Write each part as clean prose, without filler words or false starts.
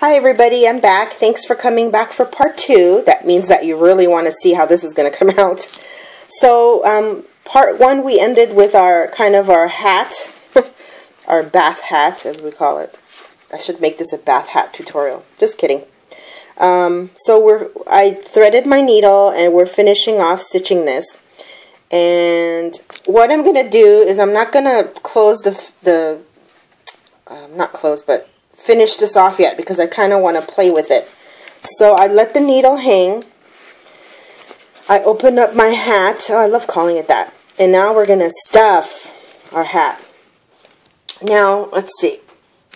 Hi everybody, I'm back. Thanks for coming back for part 2. That means that you really want to see how this is going to come out. So, part 1 we ended with our hat, our bath hat as we call it. I should make this a bath hat tutorial. Just kidding. I threaded my needle and we're finishing off stitching this. And what I'm going to do is I'm not going to close but finish this off yet because I kind of want to play with it. So I let the needle hang. I open up my hat. Oh, I love calling it that. And now we're going to stuff our hat. Now, let's see.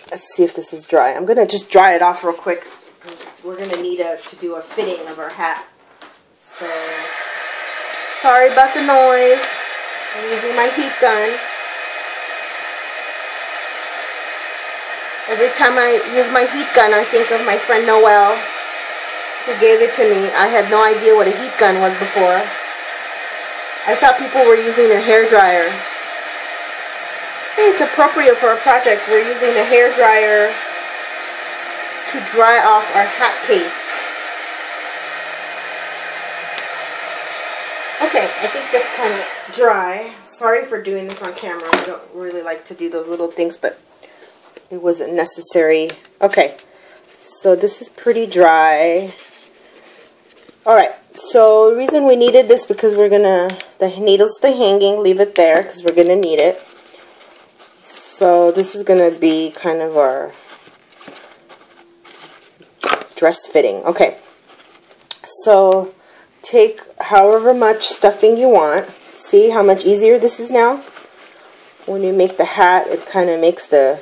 Let's see if this is dry. I'm going to just dry it off real quick because we're going to need to do a fitting of our hat. So, sorry about the noise. I'm using my heat gun. Every time I use my heat gun, I think of my friend Noelle, who gave it to me. I had no idea what a heat gun was before. I thought people were using a hair dryer. Hey, it's appropriate for a project. We're using a hair dryer to dry off our hat case. Okay, I think that's kind of dry. Sorry for doing this on camera. I don't really like to do those little things, but it wasn't necessary. Okay, so this is pretty dry. Alright, so the reason we needed this because we're gonna, the needle's still hanging, leave it there because we're gonna need it. So this is gonna be kind of our dress fitting. Okay, so take however much stuffing you want. See how much easier this is now? When you make the hat, it kind of makes the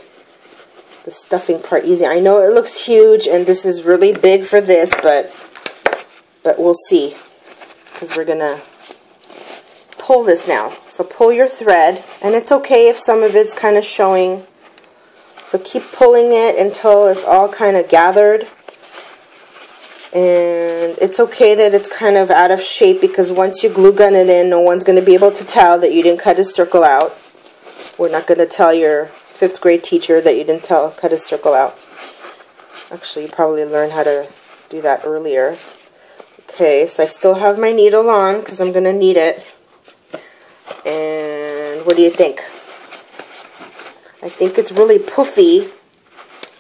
stuffing part easy. I know it looks huge and this is really big for this, but we'll see because we're gonna pull this now. So pull your thread, and it's okay if some of it's kind of showing. So keep pulling it until it's all kind of gathered. And it's okay that it's kind of out of shape because once you glue gun it in, no one's going to be able to tell that you didn't cut a circle out. We're not going to tell your 5th grade teacher that you didn't cut a circle out. Actually, you probably learned how to do that earlier. Okay, so I still have my needle on because I'm going to need it. And what do you think? I think it's really poofy,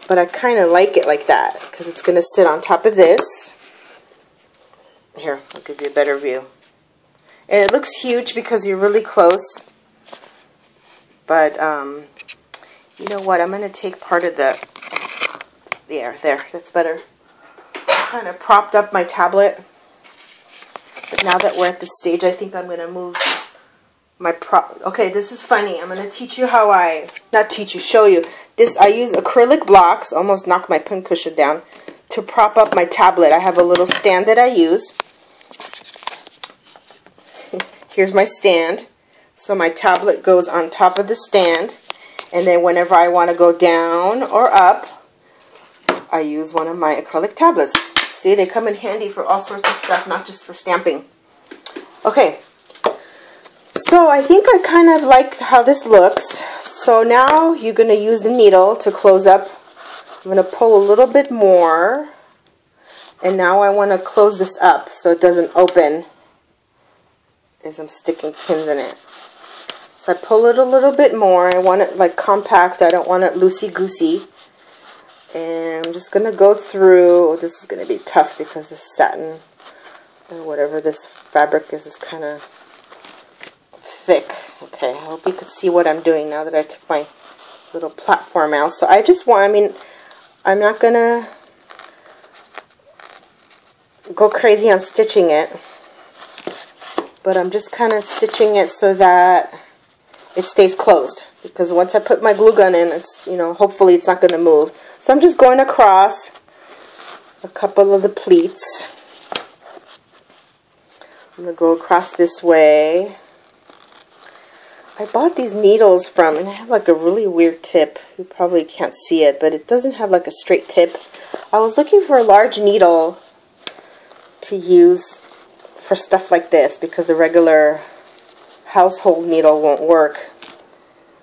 but I kind of like it like that because it's going to sit on top of this. Here, I'll give you a better view. And it looks huge because you're really close. But, you know what? I'm going to take part of the... There, that's better. I kind of propped up my tablet. But now that we're at this stage, I think I'm going to move my prop. Okay, this is funny. I'm going to teach you how show you. I use acrylic blocks, almost knocked my pincushion down, to prop up my tablet. I have a little stand that I use. Here's my stand. So my tablet goes on top of the stand. And then whenever I want to go down or up, I use one of my acrylic tablets. See, they come in handy for all sorts of stuff, not just for stamping. Okay, so I think I kind of like how this looks. So now you're going to use the needle to close up. I'm going to pull a little bit more. And now I want to close this up so it doesn't open as I'm sticking pins in it. So I pull it a little bit more. I want it like compact. I don't want it loosey-goosey. And I'm just going to go through. Oh, this is going to be tough because this satin or whatever this fabric is kind of thick. Okay, I hope you could see what I'm doing now that I took my little platform out. So I just want, I'm not going to go crazy on stitching it. But I'm just kind of stitching it so that it stays closed. Because once I put my glue gun in, it's, hopefully it's not going to move. So I'm just going across a couple of the pleats. I'm going to go across this way. I bought these needles from, and they have like a really weird tip. You probably can't see it, but it doesn't have like a straight tip. I was looking for a large needle to use for stuff like this because the regular household needle won't work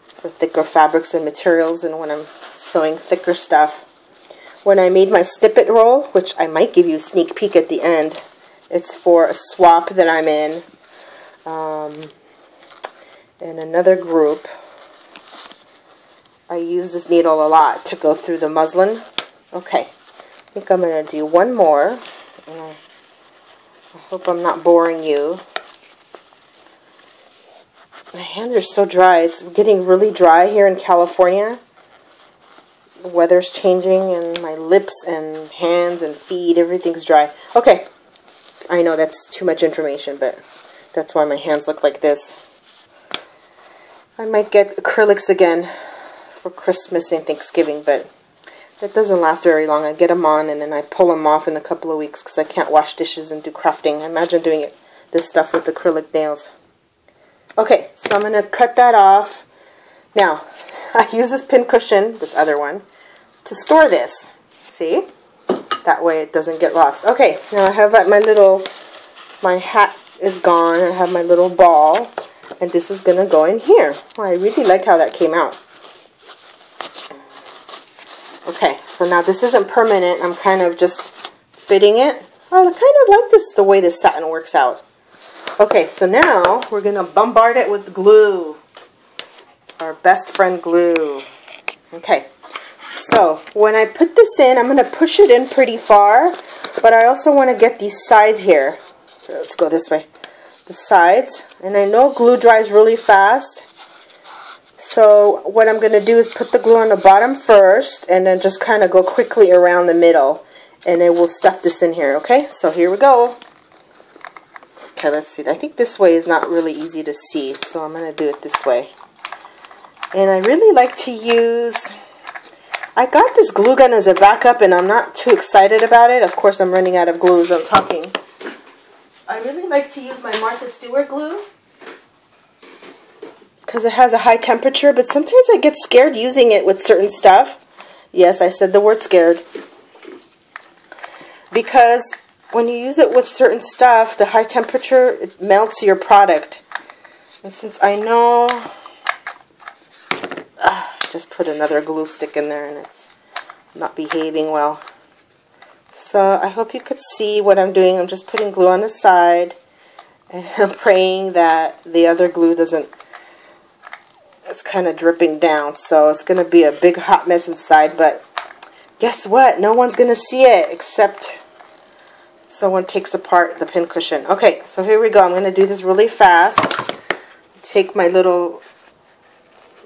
for thicker fabrics and materials and when I'm sewing thicker stuff. when I made my snippet roll, which I might give you a sneak peek at the end. It's for a swap that I'm in another group. I use this needle a lot to go through the muslin. Okay, I think I'm going to do one more. And I hope I'm not boring you. My hands are so dry. It's getting really dry here in California. The weather's changing and my lips and hands and feet, everything's dry. Okay, I know that's too much information, but that's why my hands look like this. I might get acrylics again for Christmas and Thanksgiving, but that doesn't last very long. I get them on and then I pull them off in a couple of weeks because I can't wash dishes and do crafting. Imagine doing this stuff with acrylic nails. Okay, so I'm going to cut that off. Now, I use this Pincushion, this other one, to store this. See? That way it doesn't get lost. Okay, now I have my hat is gone. I have my little ball, and this is going to go in here. Oh, I really like how that came out. Okay, so now this isn't permanent. I'm kind of just fitting it. I kind of like this, the way this satin works out. Okay, so now we're going to bombard it with glue. Our best friend glue. Okay, so when I put this in, I'm going to push it in pretty far, but I also want to get these sides here. So let's go this way. The sides, and I know glue dries really fast. So what I'm going to do is put the glue on the bottom first, and then just kind of go quickly around the middle, and then we'll stuff this in here, okay? So here we go. Okay, let's see. I think this way is not really easy to see, so I'm going to do it this way. And I really like to use... I got this glue gun as a backup, and I'm not too excited about it. Of course, I'm running out of glue as I'm talking. I really like to use my Martha Stewart glue, because it has a high temperature, but sometimes I get scared using it with certain stuff. Yes, I said the word scared. Because when you use it with certain stuff, the high temperature, it melts your product. And since I know... just put another glue stick in there and it's not behaving well. So I hope you could see what I'm doing. I'm just putting glue on the side. And I'm praying that the other glue doesn't... It's kind of dripping down, so it's going to be a big hot mess inside, but guess what? No one's going to see it except someone takes apart the Pincushion. Okay, so here we go. I'm going to do this really fast. Take my little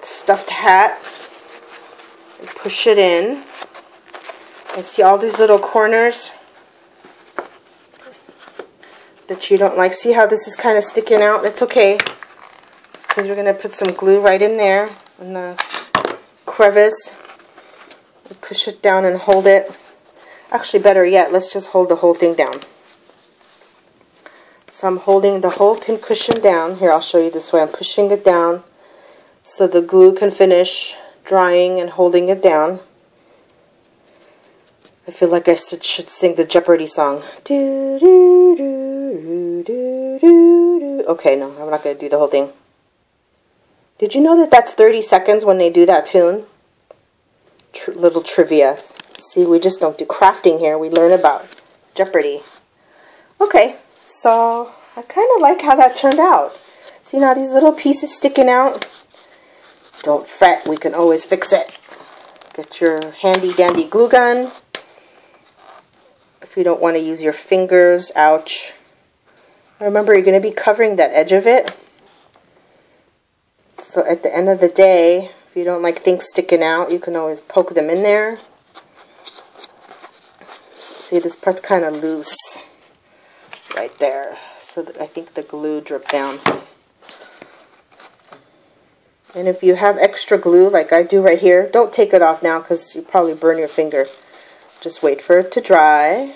stuffed hat and push it in. And see all these little corners that you don't like? See how this is kind of sticking out? It's okay. Because we're going to put some glue right in there in the crevice. Push it down and hold it. Actually, better yet, let's just hold the whole thing down. So I'm holding the whole Pincushion down. Here, I'll show you this way. I'm pushing it down so the glue can finish drying and holding it down. I feel like I should sing the Jeopardy song. Do, do, do, do, do, do. Okay, no, I'm not going to do the whole thing. Did you know that that's 30 seconds when they do that tune? Little trivia. See, we just don't do crafting here. We learn about Jeopardy. Okay, so I kind of like how that turned out. See now these little pieces sticking out? Don't fret, we can always fix it. Get your handy dandy glue gun. If you don't want to use your fingers, ouch. Remember, you're going to be covering that edge of it. So at the end of the day, if you don't like things sticking out, you can always poke them in there. See, this part's kind of loose right there. So that I think the glue dripped down. And if you have extra glue, like I do right here, don't take it off now because you probably burn your finger. Just wait for it to dry.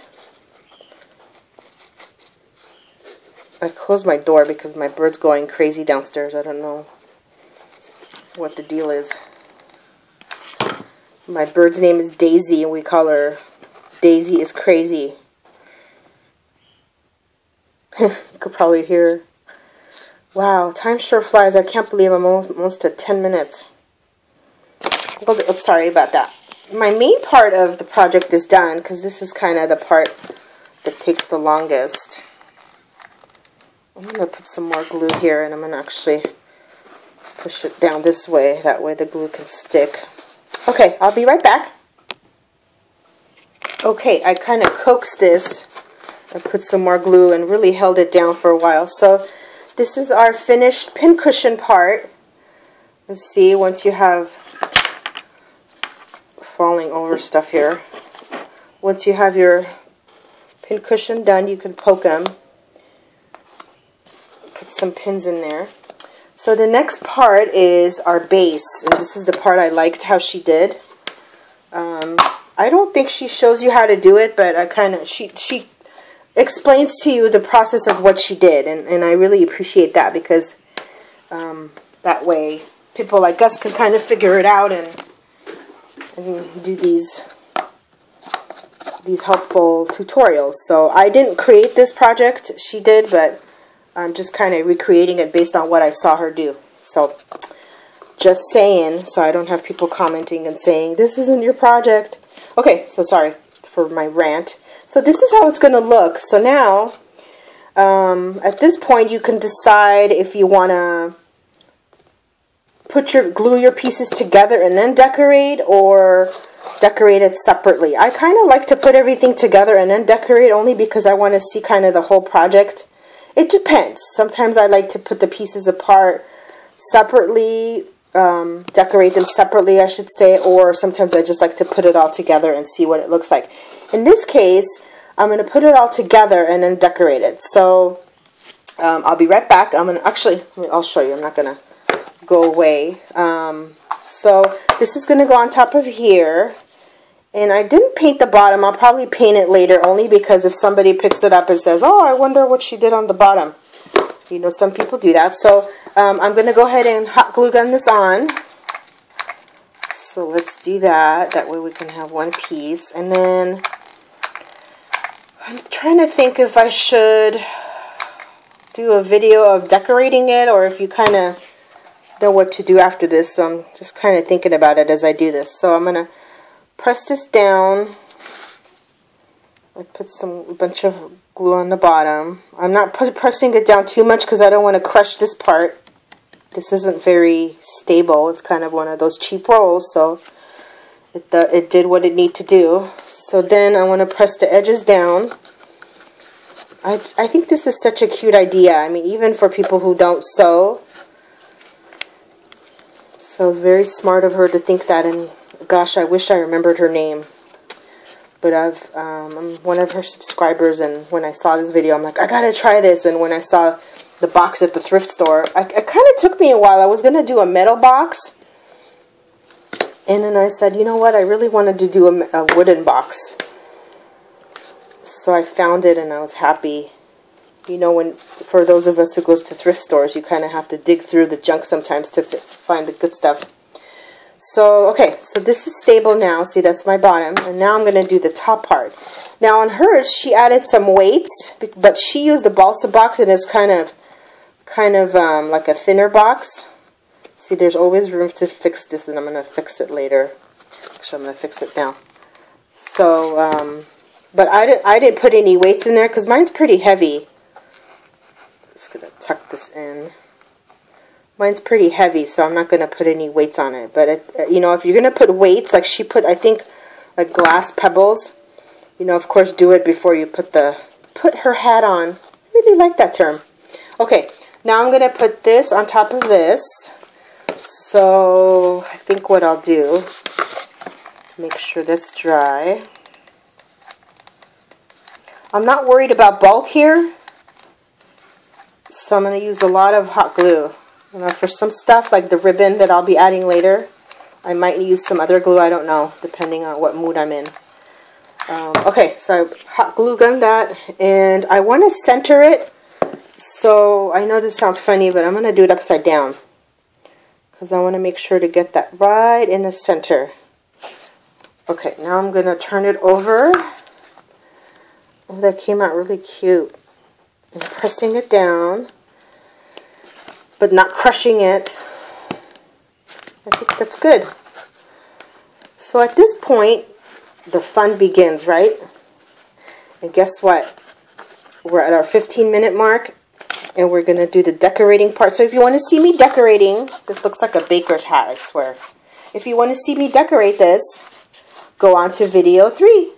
I closed my door because my bird's going crazy downstairs. I don't know what the deal is. My bird's name is Daisy, and we call her Daisy is Crazy. You could probably hear. Wow, time sure flies. I can't believe I'm almost at 10 minutes. Well, oops, sorry about that. my main part of the project is done, because this is kind of the part that takes the longest. I'm going to put some more glue here, and I'm going to actually push it down this way. That way the glue can stick. Okay, I'll be right back. Okay, I kind of coaxed this. I put some more glue and really held it down for a while. So this is our finished pincushion part. Let's see, once you have falling over stuff here. Once you have your pincushion done, you can poke them. Put some pins in there. So the next part is our base, and this is the part I liked how she did. I don't think she shows you how to do it, but she explains to you the process of what she did, and I really appreciate that, because that way people like us can kind of figure it out and do these helpful tutorials. So I didn't create this project, she did, but I'm just kind of recreating it based on what I saw her do. So just saying, so I don't have people commenting and saying, this isn't your project. Okay, so sorry for my rant. So this is how it's going to look. So now, at this point, you can decide if you want to glue your pieces together and then decorate, or decorate it separately. I kind of like to put everything together and then decorate, only because I want to see kind of the whole project. It depends. Sometimes I like to put the pieces apart separately, decorate them separately, I should say, or sometimes I just like to put it all together and see what it looks like. In this case, I'm going to put it all together and then decorate it. So I'll be right back. I'll show you. I'm not going to go away. So this is going to go on top of here. And I didn't paint the bottom. I'll probably paint it later, only because if somebody picks it up and says, oh, I wonder what she did on the bottom. You know, some people do that. So I'm going to go ahead and hot glue gun this on. So let's do that. That way we can have one piece. And then I'm trying to think if I should do a video of decorating it, or if you kind of know what to do after this. So I'm just kind of thinking about it as I do this. So I'm going to press this down. I put a bunch of glue on the bottom. I'm not pressing it down too much because I don't want to crush this part. This isn't very stable. It's kind of one of those cheap rolls, so it did what it needed to do. So then I want to press the edges down. I think this is such a cute idea. I mean, even for people who don't sew. So it's very smart of her to think that, and gosh, I wish I remembered her name. But I'm one of her subscribers, and when I saw this video, I'm like, I gotta try this. And when I saw the box at the thrift store, it kind of took me a while. I was gonna do a metal box, and then I said, you know what, I really wanted to do a wooden box. So I found it, and I was happy. You know, for those of us who goes to thrift stores, you kind of have to dig through the junk sometimes to find the good stuff. So, okay, so this is stable now. See, that's my bottom. And now I'm going to do the top part. Now, on hers, she added some weights, but she used the balsa box, and it's kind of like a thinner box. See, there's always room to fix this, and I'm going to fix it later. Actually, I'm going to fix it now. So, but I didn't put any weights in there because mine's pretty heavy. Just going to tuck this in. Mine's pretty heavy, so I'm not going to put any weights on it. But, you know, if you're going to put weights, like she put, I think, like glass pebbles, you know, of course, do it before you put her hat on. I really like that term. Okay, now I'm going to put this on top of this. So I think what I'll do, make sure that's dry. I'm not worried about bulk here, so I'm going to use a lot of hot glue. You know, for some stuff like the ribbon that I'll be adding later, I might use some other glue. I don't know, depending on what mood I'm in. Okay, so I hot glue gun that, and I want to center it. So I know this sounds funny, but I'm going to do it upside down because I want to make sure to get that right in the center. Okay, now I'm going to turn it over. Oh, that came out really cute. I'm pressing it down, but not crushing it. I think that's good. So at this point, the fun begins, right? And guess what? We're at our 15-minute mark, and we're going to do the decorating part. So if you want to see me decorating, this looks like a baker's hat, I swear. If you want to see me decorate this, go on to video 3.